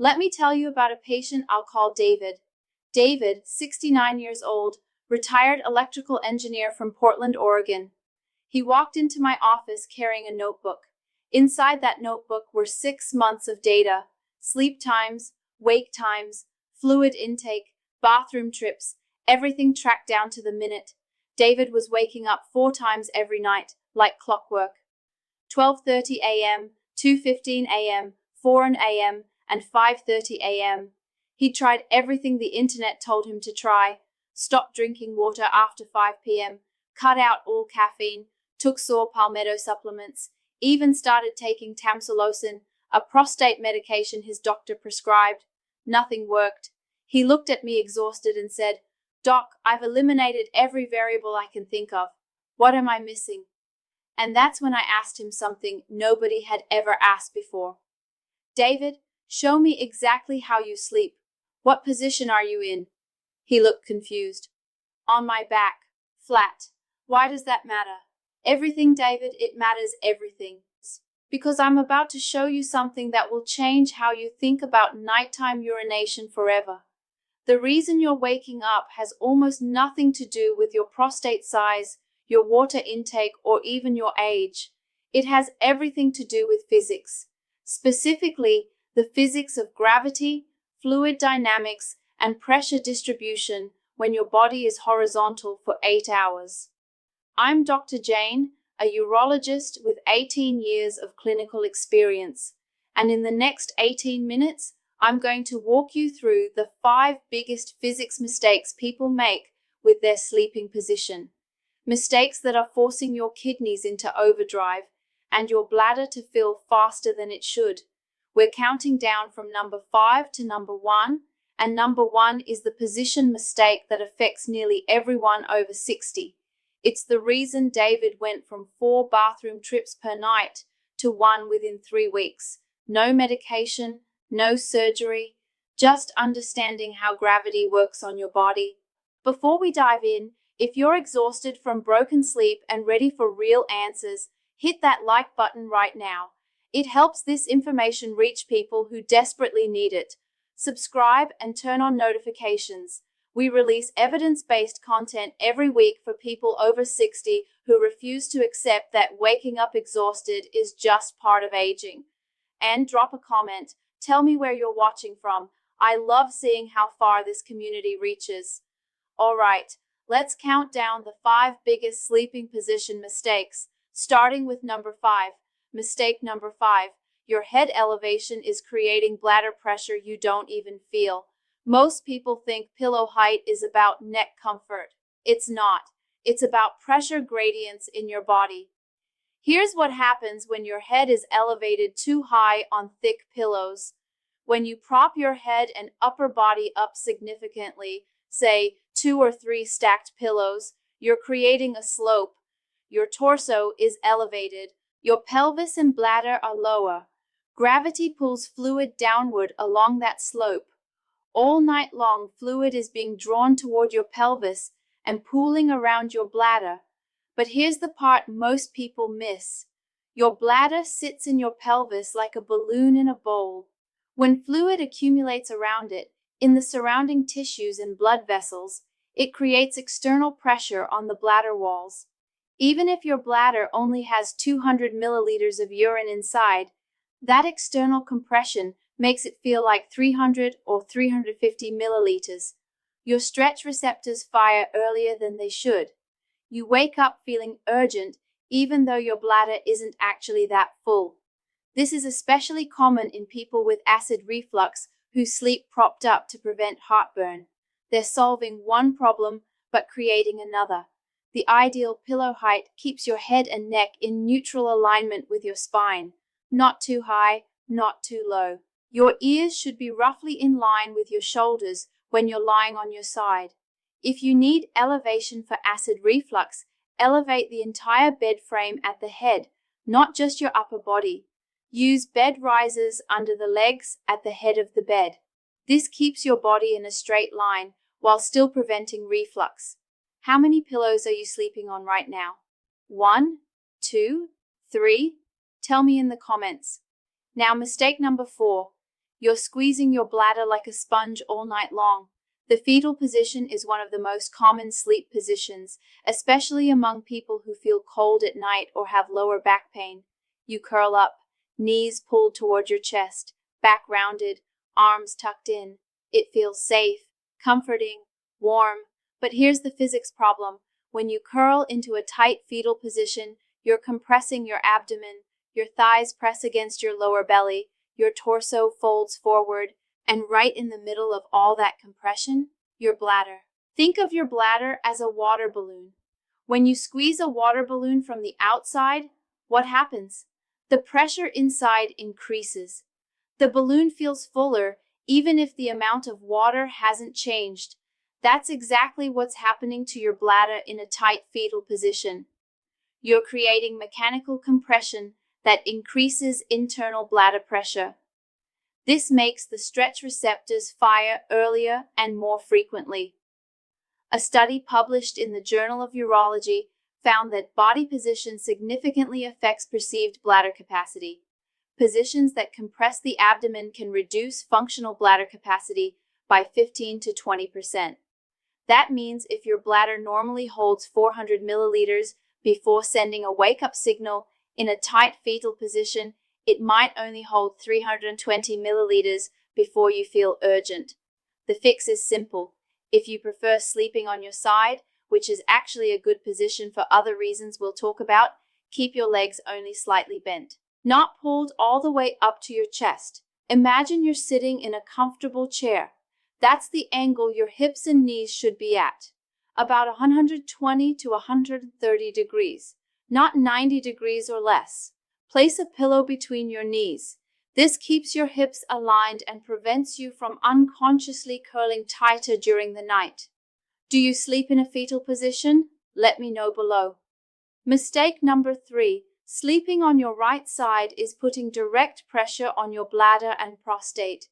Let me tell you about a patient I'll call David. David, 69 years old, retired electrical engineer from Portland, Oregon. He walked into my office carrying a notebook. Inside that notebook were 6 months of data: sleep times, wake times, fluid intake, bathroom trips, everything tracked down to the minute. David was waking up 4 times every night, like clockwork. 12:30 a.m., 2:15 a.m., 4 a.m., and 5:30 a.m. He tried everything the internet told him to try: stopped drinking water after 5 p.m., cut out all caffeine, took saw palmetto supplements, even started taking tamsulosin, a prostate medication his doctor prescribed. Nothing worked. He looked at me exhausted and said, "Doc, I've eliminated every variable I can think of. What am I missing?" And that's when I asked him something nobody had ever asked before. "David, show me exactly how you sleep. What position are you in?" He looked confused. "On my back, flat." "Why does that matter?" "Everything, David, it matters everything. Because I'm about to show you something that will change how you think about nighttime urination forever. The reason you're waking up has almost nothing to do with your prostate size, your water intake, or even your age. It has everything to do with physics. Specifically, the physics of gravity, fluid dynamics, and pressure distribution when your body is horizontal for 8 hours. I'm Dr. Jane, a urologist with 18 years of clinical experience, and in the next 18 minutes, I'm going to walk you through the 5 biggest physics mistakes people make with their sleeping position. Mistakes that are forcing your kidneys into overdrive and your bladder to fill faster than it should. We're counting down from number 5 to number 1, and number 1 is the position mistake that affects nearly everyone over 60. It's the reason David went from 4 bathroom trips per night to 1 within 3 weeks. No medication, no surgery, just understanding how gravity works on your body. Before we dive in, if you're exhausted from broken sleep and ready for real answers, hit that like button right now. It helps this information reach people who desperately need it. Subscribe and turn on notifications. We release evidence-based content every week for people over 60 who refuse to accept that waking up exhausted is just part of aging. And drop a comment. Tell me where you're watching from. I love seeing how far this community reaches. All right, let's count down the 5 biggest sleeping position mistakes, starting with number 5. Mistake number 5. Your head elevation is creating bladder pressure you don't even feel. Most people think pillow height is about neck comfort. It's not. It's about pressure gradients in your body. Here's what happens when your head is elevated too high on thick pillows. When you prop your head and upper body up significantly, say 2 or 3 stacked pillows, you're creating a slope. Your torso is elevated. Your pelvis and bladder are lower. Gravity pulls fluid downward along that slope. All night long, fluid is being drawn toward your pelvis and pooling around your bladder. But here's the part most people miss. Your bladder sits in your pelvis like a balloon in a bowl. When fluid accumulates around it, in the surrounding tissues and blood vessels, it creates external pressure on the bladder walls. Even if your bladder only has 200 milliliters of urine inside, that external compression makes it feel like 300 or 350 milliliters. Your stretch receptors fire earlier than they should. You wake up feeling urgent even though your bladder isn't actually that full. This is especially common in people with acid reflux who sleep propped up to prevent heartburn. They're solving one problem but creating another. The ideal pillow height keeps your head and neck in neutral alignment with your spine. Not too high, not too low. Your ears should be roughly in line with your shoulders when you're lying on your side. If you need elevation for acid reflux, elevate the entire bed frame at the head, not just your upper body. Use bed risers under the legs at the head of the bed. This keeps your body in a straight line while still preventing reflux. How many pillows are you sleeping on right now? 1, 2, 3? Tell me in the comments. Now, mistake number 4. You're squeezing your bladder like a sponge all night long. The fetal position is one of the most common sleep positions, especially among people who feel cold at night or have lower back pain. You curl up, knees pulled toward your chest, back rounded, arms tucked in. It feels safe, comforting, warm. But here's the physics problem. When you curl into a tight fetal position, you're compressing your abdomen, your thighs press against your lower belly, your torso folds forward, and right in the middle of all that compression, your bladder. Think of your bladder as a water balloon. When you squeeze a water balloon from the outside, what happens? The pressure inside increases. The balloon feels fuller, even if the amount of water hasn't changed. That's exactly what's happening to your bladder in a tight fetal position. You're creating mechanical compression that increases internal bladder pressure. This makes the stretch receptors fire earlier and more frequently. A study published in the Journal of Urology found that body position significantly affects perceived bladder capacity. Positions that compress the abdomen can reduce functional bladder capacity by 15 to 20%. That means if your bladder normally holds 400 milliliters before sending a wake-up signal, in a tight fetal position, it might only hold 320 milliliters before you feel urgent. The fix is simple. If you prefer sleeping on your side, which is actually a good position for other reasons we'll talk about, keep your legs only slightly bent, not pulled all the way up to your chest. Imagine you're sitting in a comfortable chair. That's the angle your hips and knees should be at, about 120 to 130 degrees, not 90 degrees or less. Place a pillow between your knees. This keeps your hips aligned and prevents you from unconsciously curling tighter during the night. Do you sleep in a fetal position? Let me know below. Mistake number 3. Sleeping on your right side is putting direct pressure on your bladder and prostate.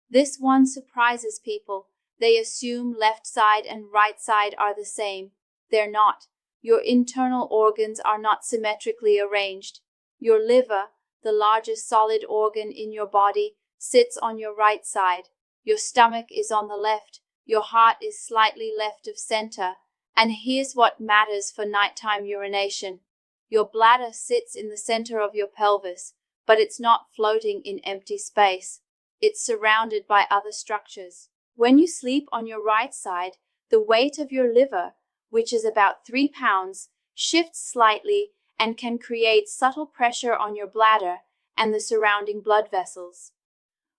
This one surprises people. They assume left side and right side are the same. They're not. Your internal organs are not symmetrically arranged. Your liver, the largest solid organ in your body, sits on your right side. Your stomach is on the left. Your heart is slightly left of center. And here's what matters for nighttime urination. Your bladder sits in the center of your pelvis, but it's not floating in empty space. It's surrounded by other structures. When you sleep on your right side, the weight of your liver, which is about 3 pounds, shifts slightly and can create subtle pressure on your bladder and the surrounding blood vessels.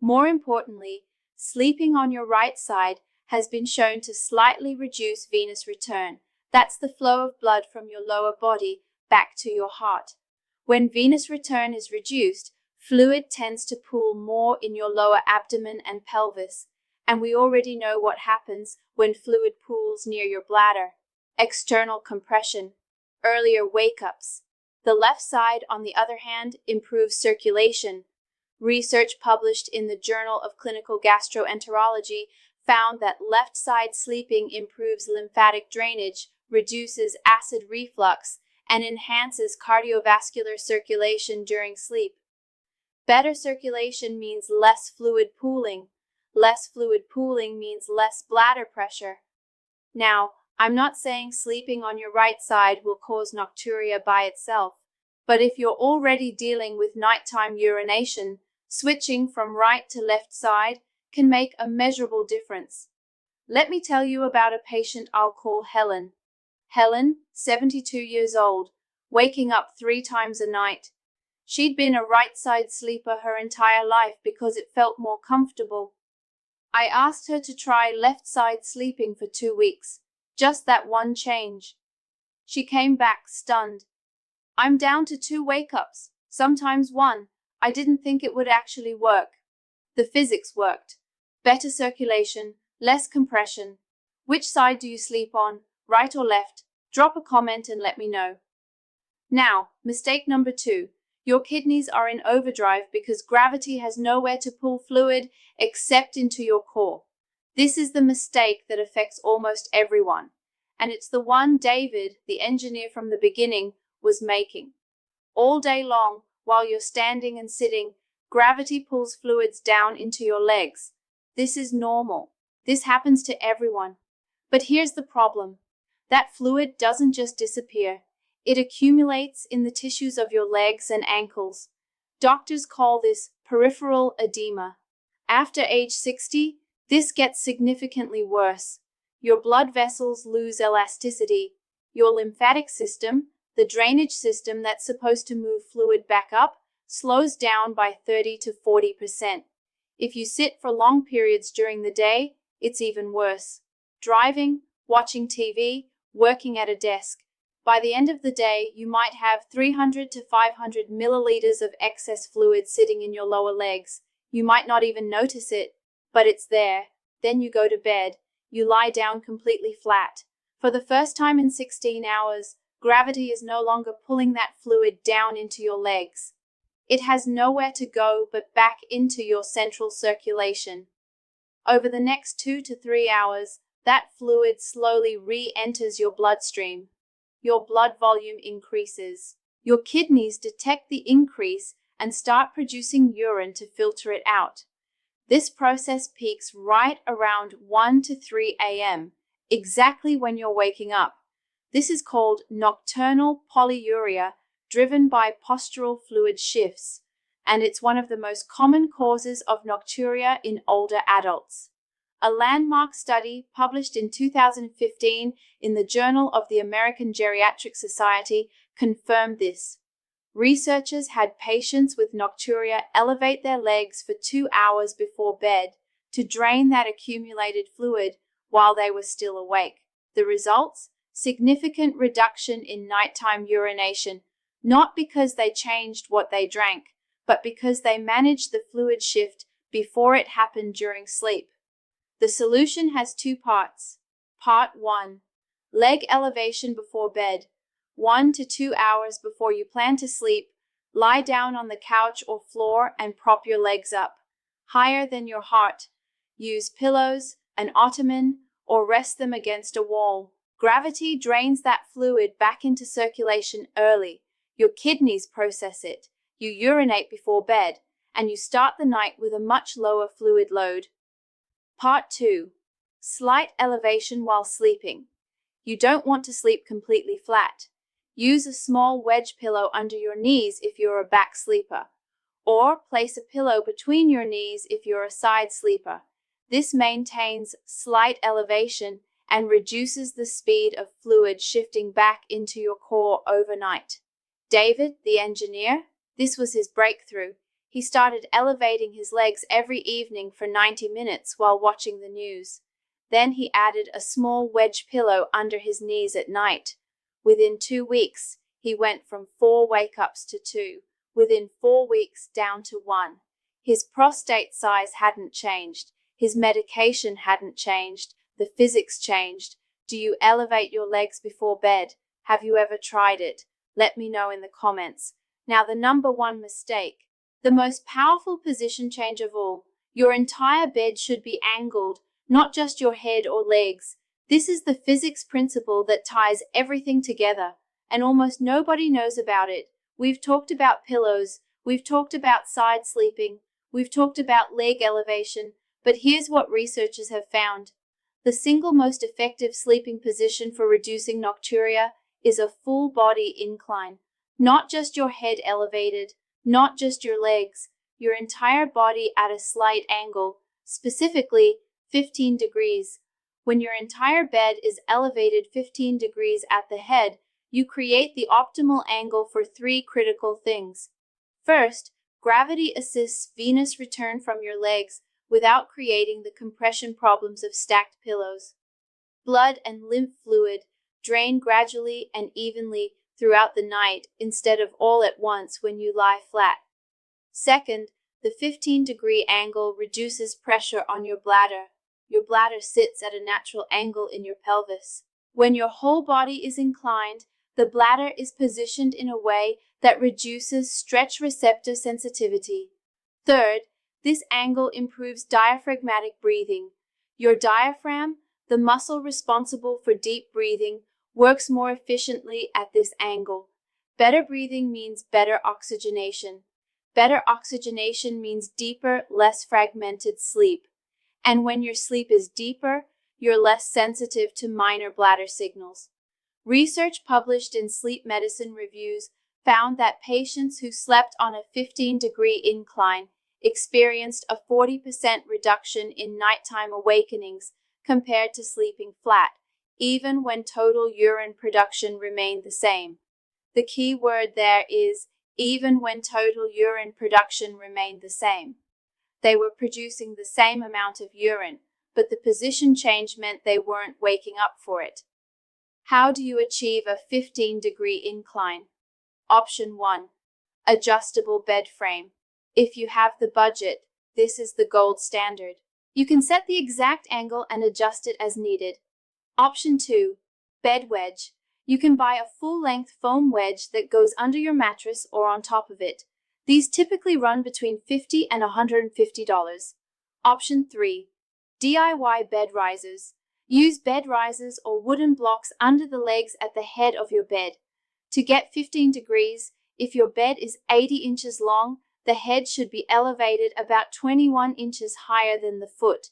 More importantly, sleeping on your right side has been shown to slightly reduce venous return. That's the flow of blood from your lower body back to your heart. When venous return is reduced, fluid tends to pool more in your lower abdomen and pelvis, and we already know what happens when fluid pools near your bladder. External compression, earlier wake-ups. The left side, on the other hand, improves circulation. Research published in the Journal of Clinical Gastroenterology found that left side sleeping improves lymphatic drainage, reduces acid reflux, and enhances cardiovascular circulation during sleep. Better circulation means less fluid pooling. Less fluid pooling means less bladder pressure. Now, I'm not saying sleeping on your right side will cause nocturia by itself, but if you're already dealing with nighttime urination, switching from right to left side can make a measurable difference. Let me tell you about a patient I'll call Helen. Helen, 72 years old, waking up 3 times a night. She'd been a right-side sleeper her entire life because it felt more comfortable. I asked her to try left-side sleeping for 2 weeks. Just that one change. She came back stunned. I'm down to 2 wake-ups, sometimes 1. I didn't think it would actually work. The physics worked. Better circulation, less compression. Which side do you sleep on, right or left? Drop a comment and let me know. Now, mistake number 2. Your kidneys are in overdrive because gravity has nowhere to pull fluid except into your core. This is the mistake that affects almost everyone, and it's the one David, the engineer from the beginning, was making. All day long, while you're standing and sitting, Gravity pulls fluids down into your legs. This is normal. This happens to everyone. But here's the problem. That fluid doesn't just disappear. It accumulates in the tissues of your legs and ankles. Doctors call this peripheral edema. After age 60, this gets significantly worse. Your blood vessels lose elasticity. Your lymphatic system, the drainage system that's supposed to move fluid back up, slows down by 30 to 40%. If you sit for long periods during the day, it's even worse. Driving, watching TV, working at a desk. By the end of the day, you might have 300 to 500 milliliters of excess fluid sitting in your lower legs. You might not even notice it, but it's there. Then you go to bed. You lie down completely flat. For the first time in 16 hours, gravity is no longer pulling that fluid down into your legs. It has nowhere to go but back into your central circulation. Over the next 2 to 3 hours, that fluid slowly re-enters your bloodstream. Your blood volume increases. Your kidneys detect the increase and start producing urine to filter it out. This process peaks right around 1 to 3 a.m., exactly when you're waking up. This is called nocturnal polyuria, driven by postural fluid shifts, and it's one of the most common causes of nocturia in older adults. A landmark study published in 2015 in the Journal of the American Geriatric Society confirmed this. Researchers had patients with nocturia elevate their legs for 2 hours before bed to drain that accumulated fluid while they were still awake. The results? Significant reduction in nighttime urination, not because they changed what they drank, but because they managed the fluid shift before it happened during sleep. The solution has 2 parts. Part 1. Leg elevation before bed. 1 to 2 hours before you plan to sleep, lie down on the couch or floor and prop your legs up, higher than your heart. Use pillows, an ottoman, or rest them against a wall. Gravity drains that fluid back into circulation early. Your kidneys process it. You urinate before bed, and you start the night with a much lower fluid load. Part 2. Slight elevation while sleeping. You don't want to sleep completely flat. Use a small wedge pillow under your knees if you're a back sleeper, or place a pillow between your knees if you're a side sleeper. This maintains slight elevation and reduces the speed of fluid shifting back into your core overnight. David, the engineer, this was his breakthrough. He started elevating his legs every evening for 90 minutes while watching the news. Then he added a small wedge pillow under his knees at night. Within 2 weeks, he went from 4 wake-ups to 2. Within 4 weeks, down to 1. His prostate size hadn't changed. His medication hadn't changed. The physics changed. Do you elevate your legs before bed? Have you ever tried it? Let me know in the comments. Now, the number 1 mistake. The most powerful position change of all. Your entire bed should be angled, not just your head or legs. This is the physics principle that ties everything together, and almost nobody knows about it. We've talked about pillows, we've talked about side sleeping, we've talked about leg elevation, but here's what researchers have found. The single most effective sleeping position for reducing nocturia is a full body incline. Not just your head elevated, not just your legs, your entire body at a slight angle, specifically 15 degrees. When your entire bed is elevated 15 degrees at the head, you create the optimal angle for 3 critical things. First, gravity assists venous return from your legs without creating the compression problems of stacked pillows. Blood and lymph fluid drain gradually and evenly throughout the night instead of all at once when you lie flat. Second, the 15-degree angle reduces pressure on your bladder. Your bladder sits at a natural angle in your pelvis. When your whole body is inclined, the bladder is positioned in a way that reduces stretch receptor sensitivity. Third, this angle improves diaphragmatic breathing. Your diaphragm, the muscle responsible for deep breathing, works more efficiently at this angle. Better breathing means better oxygenation. Better oxygenation means deeper, less fragmented sleep. And when your sleep is deeper, you're less sensitive to minor bladder signals. Research published in Sleep Medicine Reviews found that patients who slept on a 15-degree incline experienced a 40% reduction in nighttime awakenings compared to sleeping flat, even when total urine production remained the same. The key word there is even when total urine production remained the same. They were producing the same amount of urine, but the position change meant they weren't waking up for it. How do you achieve a 15-degree incline? Option 1. Adjustable bed frame. If you have the budget, this is the gold standard. You can set the exact angle and adjust it as needed. Option 2. Bed wedge. You can buy a full-length foam wedge that goes under your mattress or on top of it. These typically run between $50 and $150. Option 3. DIY bed risers. Use bed risers or wooden blocks under the legs at the head of your bed. To get 15 degrees, if your bed is 80 inches long, the head should be elevated about 21 inches higher than the foot.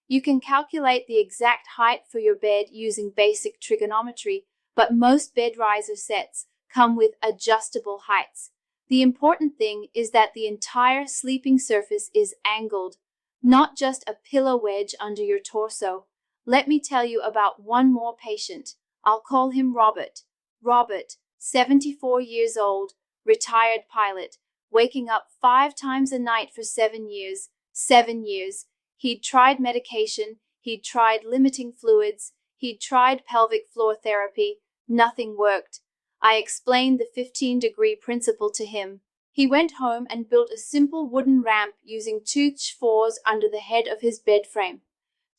You can calculate the exact height for your bed using basic trigonometry, but most bed riser sets come with adjustable heights. The important thing is that the entire sleeping surface is angled, not just a pillow wedge under your torso. Let me tell you about one more patient. I'll call him Robert. Robert, 74 years old, retired pilot, waking up 5 times a night for 7 years. 7 years. He'd tried medication, he'd tried limiting fluids, he'd tried pelvic floor therapy. Nothing worked. I explained the 15-degree principle to him. He went home and built a simple wooden ramp using 2 4s under the head of his bed frame.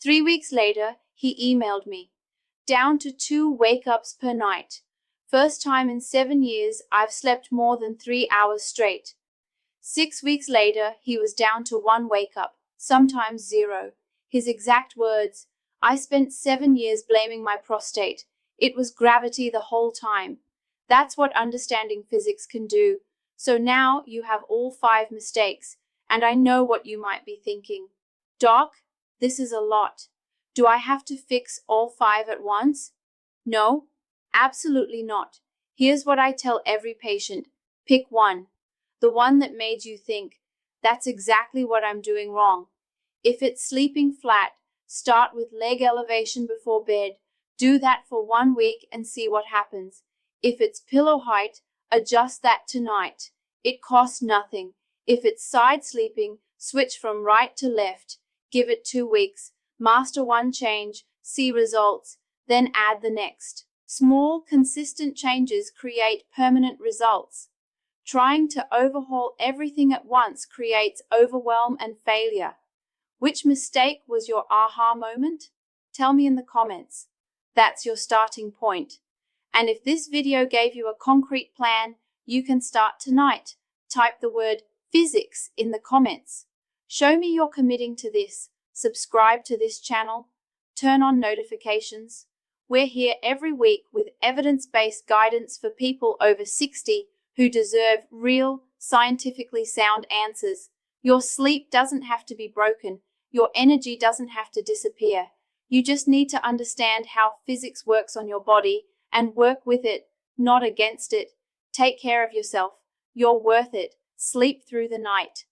3 weeks later, he emailed me. Down to 2 wake-ups per night. First time in 7 years I've slept more than 3 hours straight. 6 weeks later, he was down to 1 wake-up, sometimes 0. His exact words, "I spent 7 years blaming my prostate. It was gravity the whole time." That's what understanding physics can do. So now you have all 5 mistakes, and I know what you might be thinking. Doc, this is a lot. Do I have to fix all 5 at once? No, absolutely not. Here's what I tell every patient. Pick one. The one that made you think, that's exactly what I'm doing wrong. If it's sleeping flat, start with leg elevation before bed. Do that for 1 week and see what happens. If it's pillow height, adjust that tonight. It costs nothing. If it's side sleeping, switch from right to left. Give it 2 weeks. Master one change, see results, then add the next. Small, consistent changes create permanent results. Trying to overhaul everything at once creates overwhelm and failure. Which mistake was your aha moment? Tell me in the comments. That's your starting point. And if this video gave you a concrete plan, you can start tonight. Type the word physics in the comments. Show me you're committing to this. Subscribe to this channel. Turn on notifications. We're here every week with evidence-based guidance for people over 60 who deserve real, scientifically sound answers. Your sleep doesn't have to be broken. Your energy doesn't have to disappear. You just need to understand how physics works on your body and work with it, not against it. Take care of yourself. You're worth it. Sleep through the night.